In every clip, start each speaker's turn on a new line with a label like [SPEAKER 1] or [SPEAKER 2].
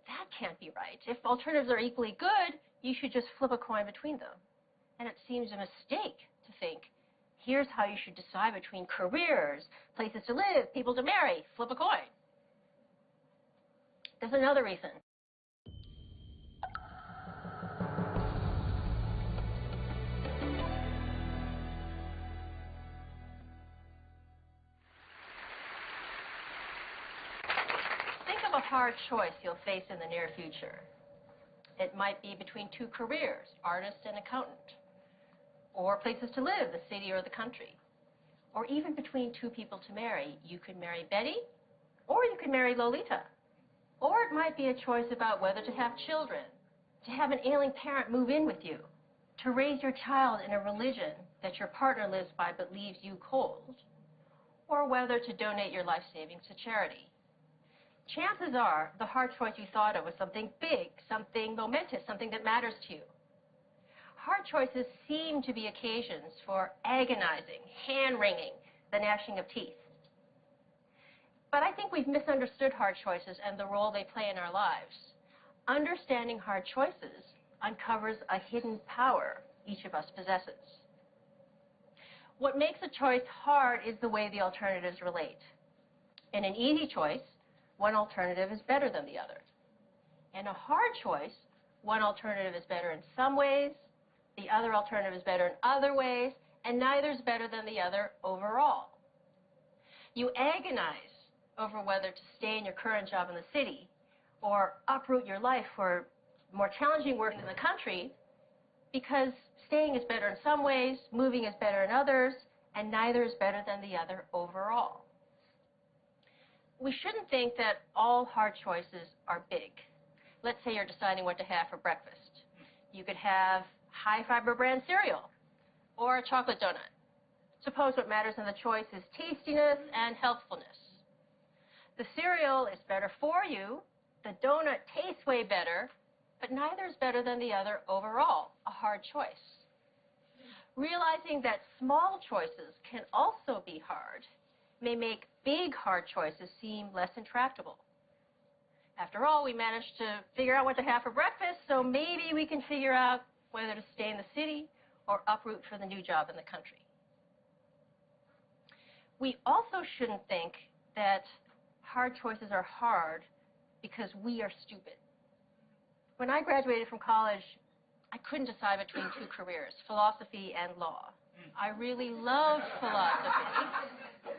[SPEAKER 1] that can't be right. If alternatives are equally good, you should just flip a coin between them. And it seems a mistake to think, here's how you should decide between careers, places to live, people to marry, flip a coin. There's another reason. Think of a hard choice you'll face in the near future. It might be between two careers, artist and accountant, or places to live, the city or the country, or even between two people to marry. You could marry Betty, or you could marry Lolita. Or it might be a choice about whether to have children, to have an ailing parent move in with you, to raise your child in a religion that your partner lives by but leaves you cold, or whether to donate your life savings to charity. Chances are the hard choice you thought of was something big, something momentous, something that matters to you. Hard choices seem to be occasions for agonizing, hand-wringing, the gnashing of teeth. But I think we've misunderstood hard choices and the role they play in our lives. Understanding hard choices uncovers a hidden power each of us possesses. What makes a choice hard is the way the alternatives relate. In an easy choice, one alternative is better than the other. In a hard choice, one alternative is better in some ways, the other alternative is better in other ways, and neither is better than the other overall. You agonize over whether to stay in your current job in the city or uproot your life for more challenging work in the country because staying is better in some ways, moving is better in others, and neither is better than the other overall. We shouldn't think that all hard choices are big. Let's say you're deciding what to have for breakfast. You could have high-fiber brand cereal or a chocolate donut. Suppose what matters in the choice is tastiness and healthfulness. The cereal is better for you, the donut tastes way better, but neither is better than the other overall, a hard choice. Realizing that small choices can also be hard may make big hard choices seem less intractable. After all, we managed to figure out what to have for breakfast, so maybe we can figure out whether to stay in the city or uproot for the new job in the country. We also shouldn't think that hard choices are hard because we are stupid. When I graduated from college, I couldn't decide between two careers, philosophy and law. I really loved philosophy.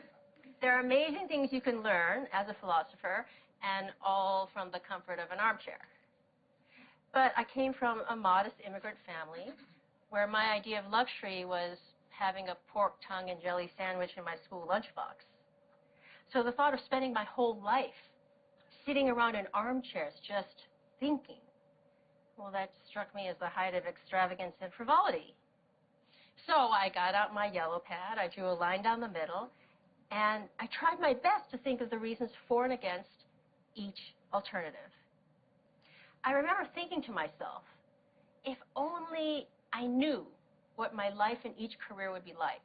[SPEAKER 1] There are amazing things you can learn as a philosopher, and all from the comfort of an armchair. But I came from a modest immigrant family where my idea of luxury was having a pork tongue and jelly sandwich in my school lunchbox. So the thought of spending my whole life sitting around in armchairs just thinking, well, that struck me as the height of extravagance and frivolity. So I got out my yellow pad, I drew a line down the middle, and I tried my best to think of the reasons for and against each alternative. I remember thinking to myself, if only I knew what my life in each career would be like.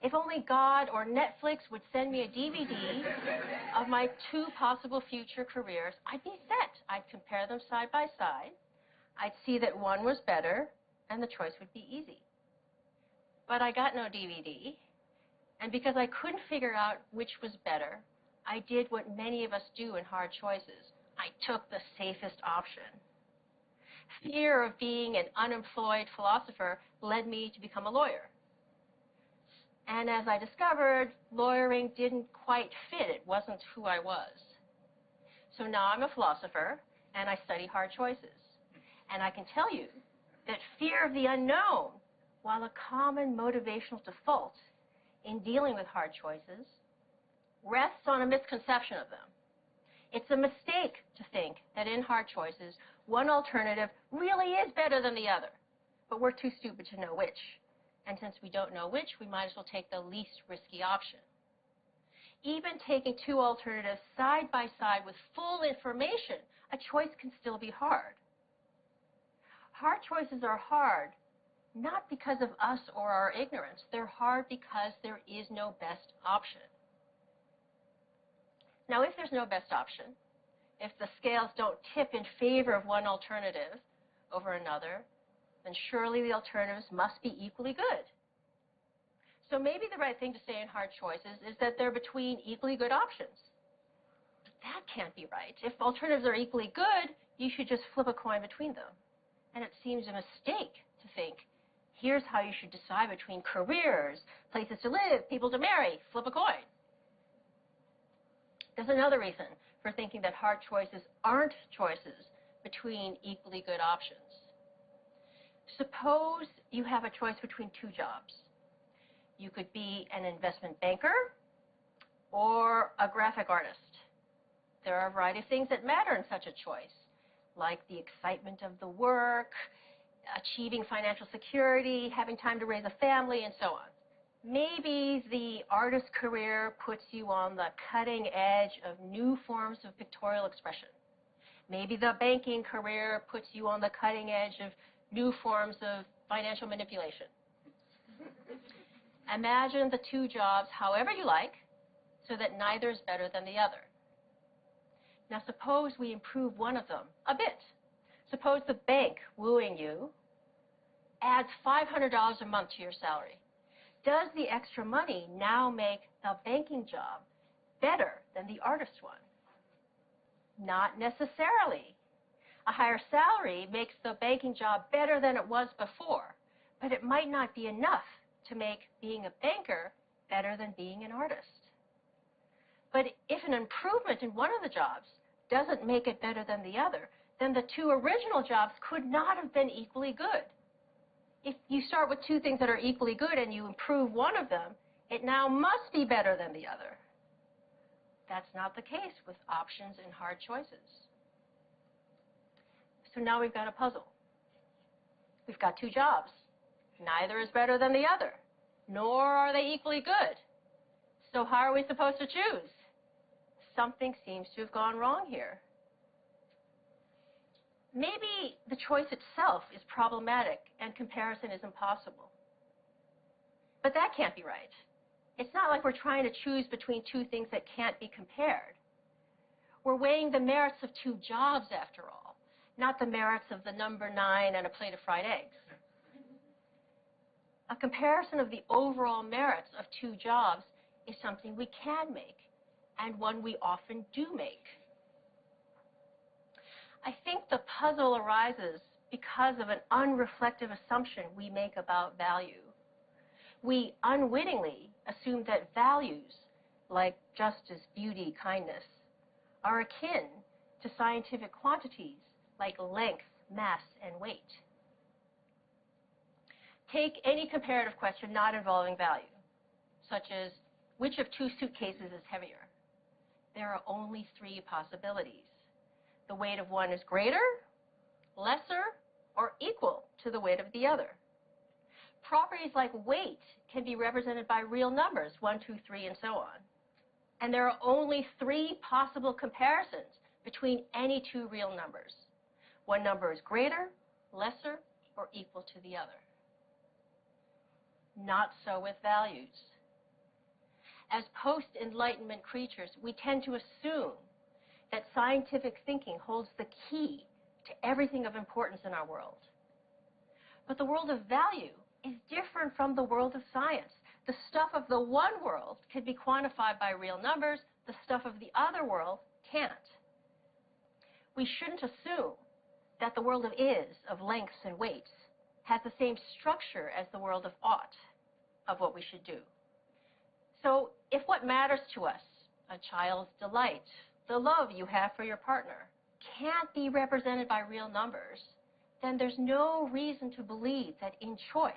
[SPEAKER 1] If only God or Netflix would send me a DVD of my two possible future careers, I'd be set. I'd compare them side by side. I'd see that one was better, and the choice would be easy. But I got no DVD, and because I couldn't figure out which was better, I did what many of us do in hard choices. I took the safest option. Fear of being an unemployed philosopher led me to become a lawyer. And as I discovered, lawyering didn't quite fit. It wasn't who I was. So now I'm a philosopher, and I study hard choices. And I can tell you that fear of the unknown, while a common motivational default in dealing with hard choices, rests on a misconception of them. It's a mistake to think that in hard choices, one alternative really is better than the other, but we're too stupid to know which. And since we don't know which, we might as well take the least risky option. Even taking two alternatives side by side with full information, a choice can still be hard. Hard choices are hard, not because of us or our ignorance. They're hard because there is no best option. Now, if there's no best option, If the scales don't tip in favor of one alternative over another, then surely the alternatives must be equally good. So maybe the right thing to say in hard choices is that they're between equally good options. But that can't be right. If alternatives are equally good, you should just flip a coin between them. And it seems a mistake to think, here's how you should decide between careers, places to live, people to marry, flip a coin. There's another reason for thinking that hard choices aren't choices between equally good options. Suppose you have a choice between two jobs. You could be an investment banker or a graphic artist. There are a variety of things that matter in such a choice, like the excitement of the work, achieving financial security, having time to raise a family, and so on. Maybe the artist career puts you on the cutting edge of new forms of pictorial expression. Maybe the banking career puts you on the cutting edge of new forms of financial manipulation. Imagine the two jobs however you like, so that neither is better than the other. Now suppose we improve one of them a bit. Suppose the bank wooing you adds $500 a month to your salary. Does the extra money now make the banking job better than the artist one? Not necessarily. A higher salary makes the banking job better than it was before, but it might not be enough to make being a banker better than being an artist. But if an improvement in one of the jobs doesn't make it better than the other, then the two original jobs could not have been equally good. If you start with two things that are equally good and you improve one of them, it now must be better than the other. That's not the case with options in hard choices. So now we've got a puzzle. We've got two jobs. Neither is better than the other, nor are they equally good. So how are we supposed to choose? Something seems to have gone wrong here. Maybe the choice itself is problematic and comparison is impossible. But that can't be right. It's not like we're trying to choose between two things that can't be compared. We're weighing the merits of two jobs, after all, not the merits of the number 9 and a plate of fried eggs. A comparison of the overall merits of two jobs is something we can make, and one we often do make. I think the puzzle arises because of an unreflective assumption we make about value. We unwittingly assume that values, like justice, beauty, kindness, are akin to scientific quantities like length, mass, and weight. Take any comparative question not involving value, such as which of two suitcases is heavier? There are only 3 possibilities. The weight of one is greater, lesser, or equal to the weight of the other. Properties like weight can be represented by real numbers, 1, 2, 3, and so on. And there are only 3 possible comparisons between any 2 real numbers. One number is greater, lesser, or equal to the other. Not so with values. As post-Enlightenment creatures, we tend to assume that scientific thinking holds the key to everything of importance in our world. But the world of value is different from the world of science. The stuff of the one world can be quantified by real numbers. The stuff of the other world can't. We shouldn't assume that the world of is, of lengths and weights, has the same structure as the world of ought, of what we should do. So if what matters to us, a child's delight, the love you have for your partner, can't be represented by real numbers, then there's no reason to believe that in choice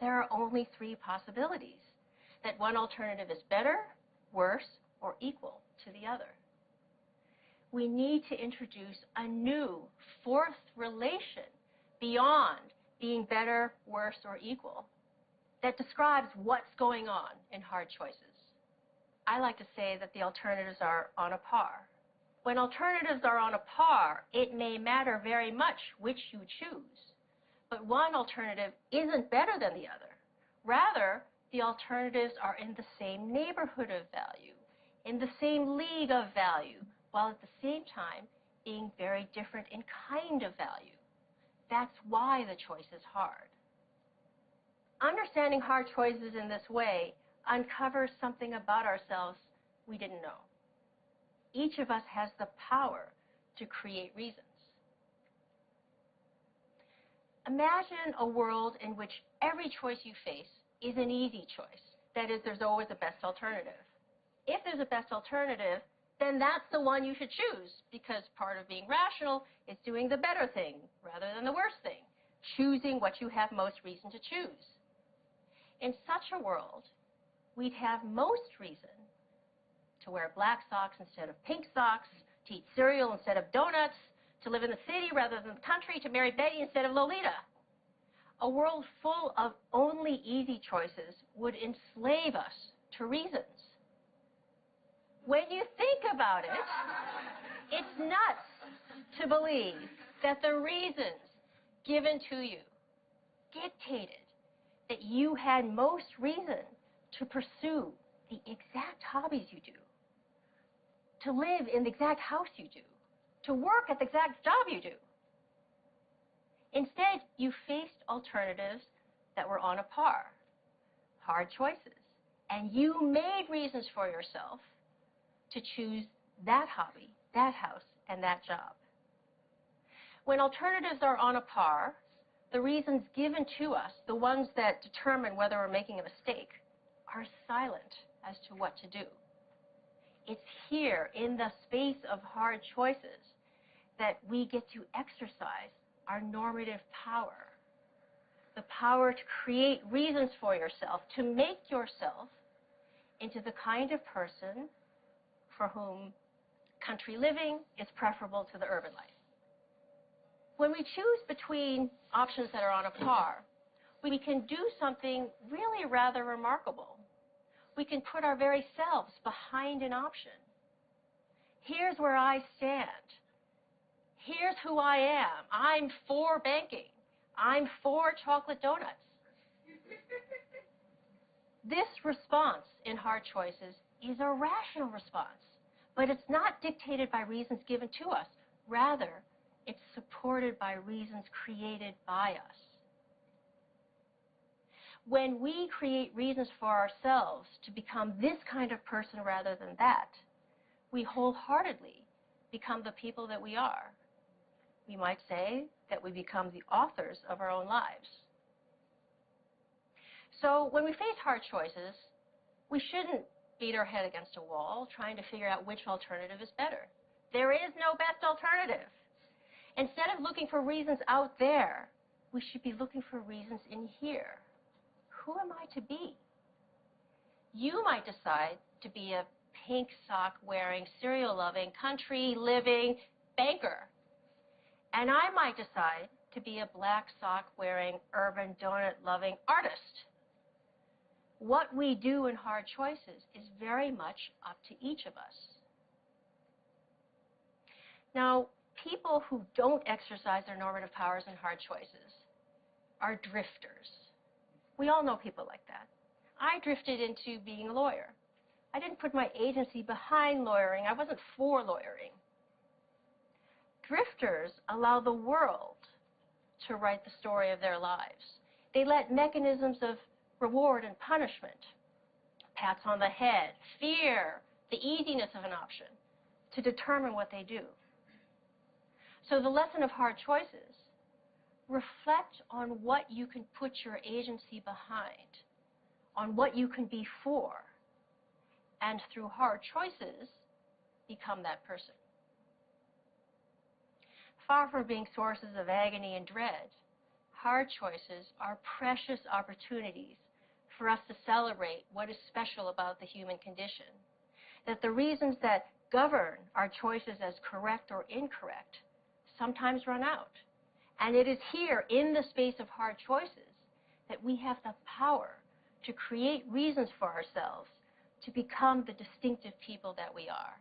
[SPEAKER 1] there are only 3 possibilities, that one alternative is better, worse, or equal to the other. We need to introduce a new 4th relation beyond being better, worse, or equal that describes what's going on in hard choices. I like to say that the alternatives are on a par. When alternatives are on a par, it may matter very much which you choose. But one alternative isn't better than the other. Rather, the alternatives are in the same neighborhood of value, in the same league of value, while at the same time being very different in kind of value. That's why the choice is hard. Understanding hard choices in this way uncovers something about ourselves we didn't know. Each of us has the power to create reasons. Imagine a world in which every choice you face is an easy choice. That is, there's always a best alternative. If there's a best alternative, then that's the one you should choose, because part of being rational is doing the better thing rather than the worst thing, choosing what you have most reason to choose. In such a world, we'd have most reason to wear black socks instead of pink socks, to eat cereal instead of donuts, to live in the city rather than the country, to marry Betty instead of Lolita. A world full of only easy choices would enslave us to reasons. When you think about it, it's nuts to believe that the reasons given to you dictated that you had most reason to pursue the exact hobbies you do, to live in the exact house you do, to work at the exact job you do. Instead, you faced alternatives that were on a par, hard choices, and you made reasons for yourself to choose that hobby, that house, and that job. When alternatives are on a par, the reasons given to us, the ones that determine whether we're making a mistake, are silent as to what to do. It's here in the space of hard choices that we get to exercise our normative power, the power to create reasons for yourself, to make yourself into the kind of person for whom country living is preferable to the urban life. When we choose between options that are on a par, we can do something really rather remarkable. We can put our very selves behind an option. Here's where I stand. Here's who I am. I'm for banking. I'm for chocolate donuts. This response in hard choices is a rational response, but it's not dictated by reasons given to us. Rather, it's supported by reasons created by us. When we create reasons for ourselves to become this kind of person rather than that, we wholeheartedly become the people that we are. We might say that we become the authors of our own lives. So when we face hard choices, we shouldn't beat our head against a wall trying to figure out which alternative is better. There is no best alternative. Instead of looking for reasons out there, we should be looking for reasons in here. Who am I to be? You might decide to be a pink sock wearing, cereal loving, country living banker. And I might decide to be a black sock wearing, urban donut loving artist. What we do in hard choices is very much up to each of us. Now, people who don't exercise their normative powers in hard choices are drifters. We all know people like that. I drifted into being a lawyer. I didn't put my agency behind lawyering. I wasn't for lawyering. Drifters allow the world to write the story of their lives. They let mechanisms of reward and punishment, pats on the head, fear, the easiness of an option, to determine what they do. So the lesson of hard choices: reflect on what you can put your agency behind, on what you can be for, and through hard choices, become that person. Far from being sources of agony and dread, hard choices are precious opportunities for us to celebrate what is special about the human condition, that the reasons that govern our choices as correct or incorrect sometimes run out. And it is here, in the space of hard choices, that we have the power to create reasons for ourselves to become the distinctive people that we are.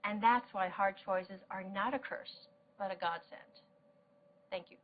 [SPEAKER 1] And that's why hard choices are not a curse, but a godsend. Thank you.